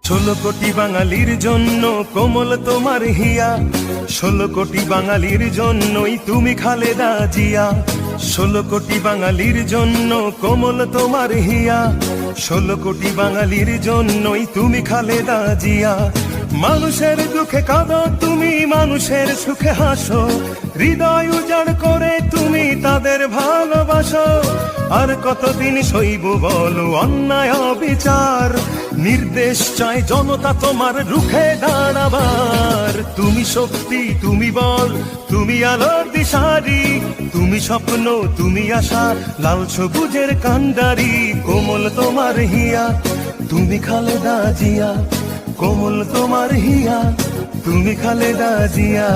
16 কোটি বাঙালির জন্য কোমল তোমার হিয়া, 16 কোটি বাঙালির জন্যই তুমি খালেদা জিয়া। 16 কোটি বাঙালির জন্য কোমল তোমার হিয়া, 16 কোটি বাঙালির জন্যই তুমি খালেদা জিয়া। মানুষের দুঃখে কাঁদো তুমি, মানুষের সুখে হাসো, হৃদয় উজাড় করে তুমি তাদের ভালোবাসো। আর কতদিন সইব বলো অন্যায় অবিচার, নির্দেশ চায় জনতা তোমার রুখে দাঁড়াবার। তুমি শক্তি, তুমি বল, তুমি আলোর দিশারি, তুমি স্বপ্ন, তুমি আশা, লাল সবুজের কান্ডারি। কোমল তোমার হিয়া, তুমি খালেদা জিয়া, কোমল তোমার হিয়া, তুমি খালেদা জিয়া।